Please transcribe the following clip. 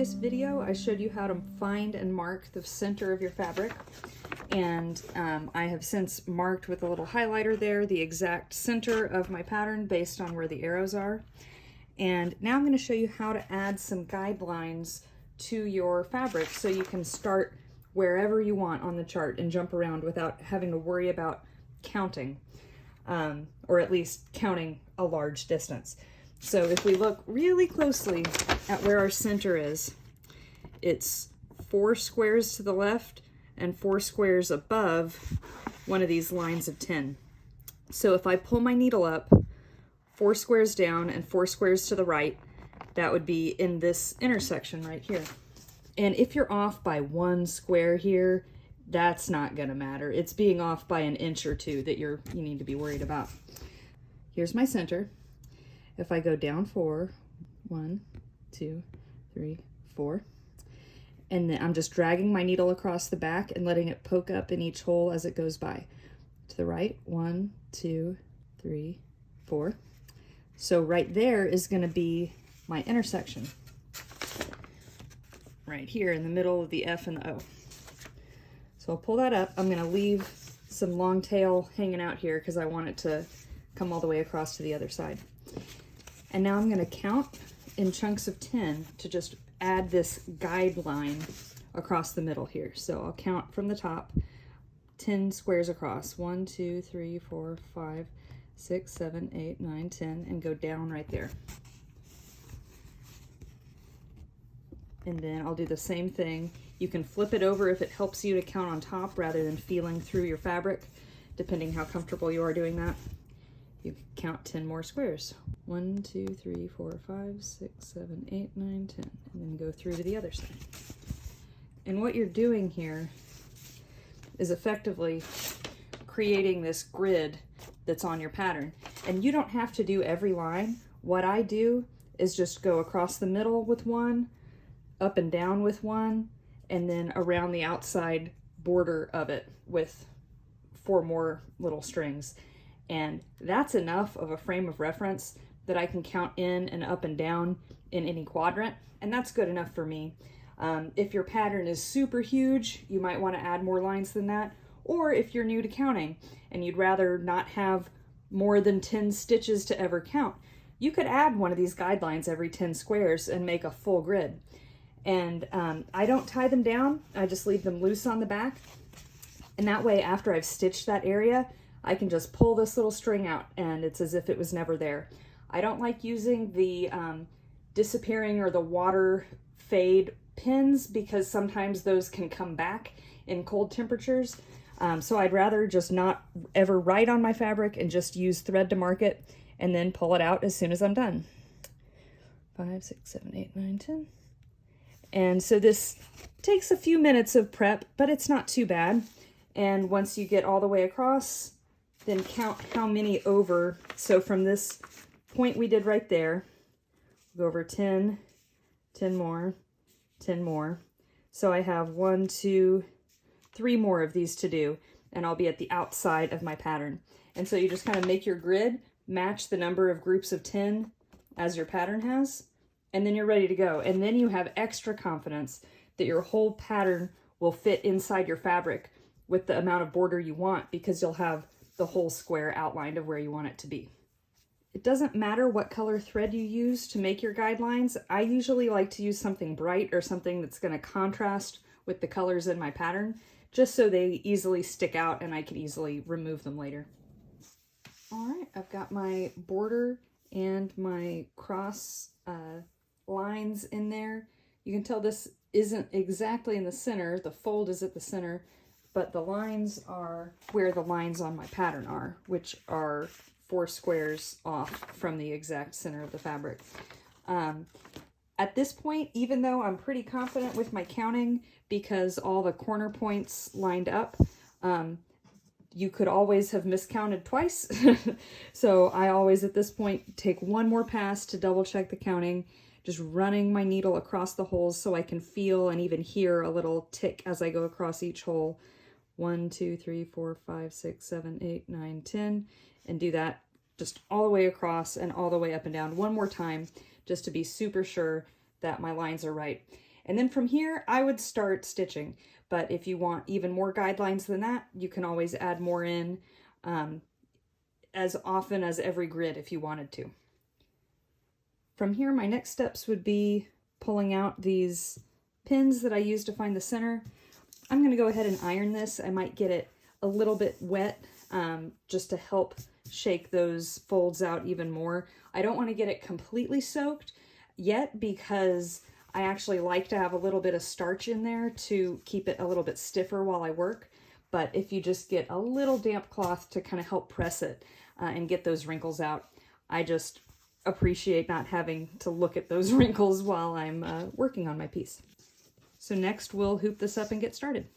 previous video, I showed you how to find and mark the center of your fabric. And I have since marked with a little highlighter there the exact center of my pattern based on where the arrows are. And now I'm going to show you how to add some guidelines to your fabric so you can start wherever you want on the chart and jump around without having to worry about counting, or at least counting a large distance. So if we look really closely at where our center is, it's 4 squares to the left and 4 squares above one of these lines of 10. So if I pull my needle up 4 squares down and 4 squares to the right, that would be in this intersection right here. And if you're off by 1 square here, that's not gonna matter. It's being off by an inch or 2 that you need to be worried about. Here's my center. If I go down 4, 1, 2, 3, 4, and then I'm just dragging my needle across the back and letting it poke up in each hole as it goes by. To the right, 1, 2, 3, 4. So right there is gonna be my intersection. Right here in the middle of the F and the O. So I'll pull that up. I'm gonna leave some long tail hanging out here because I want it to come all the way across to the other side. And now I'm gonna count in chunks of 10 to just add this guideline across the middle here. So I'll count from the top, 10 squares across. 1, 2, 3, 4, 5, 6, 7, 8, 9, 10, and go down right there. And then I'll do the same thing. You can flip it over if it helps you to count on top rather than feeling through your fabric, depending how comfortable you are doing that. You can count 10 more squares. 1, 2, 3, 4, 5, 6, 7, 8, 9, 10, and then go through to the other side. And what you're doing here is effectively creating this grid that's on your pattern. And you don't have to do every line. What I do is just go across the middle with 1, up and down with 1, and then around the outside border of it with 4 more little strings. And that's enough of a frame of reference that I can count in and up and down in any quadrant, and that's good enough for me. If your pattern is super huge, you might want to add more lines than that, or if you're new to counting and you'd rather not have more than 10 stitches to ever count, you could add one of these guidelines every 10 squares and make a full grid. And I don't tie them down, I just leave them loose on the back, and that way after I've stitched that area, I can just pull this little string out and it's as if it was never there. I don't like using the disappearing or the water fade pins because sometimes those can come back in cold temperatures. So I'd rather just not ever write on my fabric and just use thread to mark it and then pull it out as soon as I'm done. 5, 6, 7, 8, 9, 10. And so this takes a few minutes of prep, but it's not too bad. And once you get all the way across, then count how many over. So from this point we did right there, we'll go over 10, 10 more, 10 more. So I have 1, 2, 3 more of these to do, and I'll be at the outside of my pattern. And so you just kind of make your grid match the number of groups of 10 as your pattern has, and then you're ready to go. And then you have extra confidence that your whole pattern will fit inside your fabric with the amount of border you want, because you'll have the whole square outlined of where you want it to be. It doesn't matter what color thread you use to make your guidelines. I usually like to use something bright or something that's going to contrast with the colors in my pattern, just so they easily stick out and I can easily remove them later. All right, I've got my border and my cross lines in there. You can tell this isn't exactly in the center. The fold is at the center, but the lines are where the lines on my pattern are, which are 4 squares off from the exact center of the fabric. At this point, even though I'm pretty confident with my counting because all the corner points lined up, you could always have miscounted twice. So I always at this point take 1 more pass to double check the counting, just running my needle across the holes so I can feel and even hear a little tick as I go across each hole. 1, 2, 3, 4, 5, 6, 7, 8, 9, 10, and do that just all the way across and all the way up and down 1 more time just to be super sure that my lines are right. And then from here, I would start stitching. But if you want even more guidelines than that, you can always add more in as often as every grid if you wanted to. From here, my next steps would be pulling out these pins that I use to find the center. I'm going to go ahead and iron this. I might get it a little bit wet just to help shake those folds out even more. I don't want to get it completely soaked yet because I actually like to have a little bit of starch in there to keep it a little bit stiffer while I work. But if you just get a little damp cloth to kind of help press it and get those wrinkles out, I just appreciate not having to look at those wrinkles while I'm working on my piece. So next we'll hoop this up and get started.